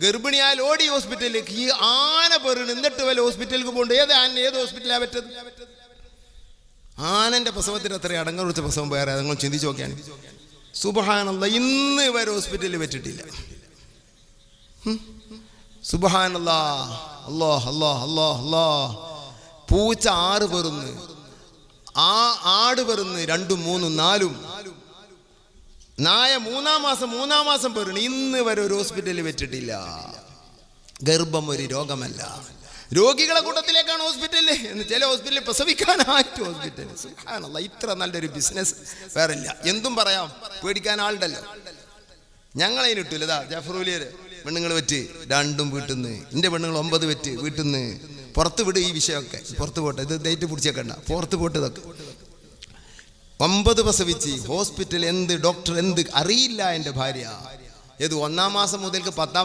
ഗർഭിണിയാൽ ഓടി ഹോസ്പിറ്റലിലേക്ക്. ഈ ആന പെറുണ് എന്നിട്ട് വല്ല ഹോസ്പിറ്റലിലേക്ക് പോകണ്ട. ഏത് ഹോസ്പിറ്റലാണ് പറ്റത്? ആനന്റെ പ്രസവത്തിന് അത്ര അടങ്ങൽ കുറിച്ച പ്രസവം വേറെ നിങ്ങൾ ചിന്തിച്ച് നോക്കിയാണ്. സുബ്ഹാനല്ലാഹ്, ഇന്ന് വരെ ഹോസ്പിറ്റലിൽ പറ്റിട്ടില്ല. സുബ്ഹാനല്ലാഹ്, അല്ലാഹ് അല്ലാഹ് അല്ലാഹ് അല്ലാഹ്. പൂച്ച 6 പെറുന്ന്, ആട് പെറുന്ന് 2, 3, 4. നായ 3 മാസം പെറുണ്. ഇന്ന് വരെ ഒരു ഹോസ്പിറ്റലിൽ വെച്ചിട്ടില്ല. ഗർഭം ഒരു രോഗമല്ല. രോഗികളെ കൂട്ടത്തിലേക്കാണ് ഹോസ്പിറ്റലിൽ. ചില ഹോസ്പിറ്റലിൽ പ്രസവിക്കാനായിട്ട് ഹോസ്പിറ്റൽ. സുബ്ഹാനല്ലാഹ്, ഇത്ര നല്ലൊരു ബിസിനസ് വേറെ ഇല്ല. എന്തും പറയാം, പേടിക്കാൻ ആളുണ്ടല്ലോ. ഞങ്ങളതിന് ഇട്ടില്ല. ഇതാ ജഫറുലിയർ പെണ്ണുങ്ങൾ വെറ്റ് 2 വീട്ടിൽ നിന്ന്, എൻ്റെ പെണ്ണുങ്ങൾ 9 വെറ്റ് വീട്ടിൽ നിന്ന്. പുറത്ത് വിട് ഈ വിഷയമൊക്കെ, പുറത്ത് പോട്ടെ. ഇത് ഡേറ്റ് പിടിച്ചേക്കണ്ട, പുറത്ത് പോട്ട്. ഇതൊക്കെ 9 പ്രസവിച്ച് ഹോസ്പിറ്റൽ എന്ത് ഡോക്ടർ എന്ത് അറിയില്ല. എൻ്റെ ഭാര്യ ഏത് 1-ാം മാസം മുതൽക്ക് 10-ാം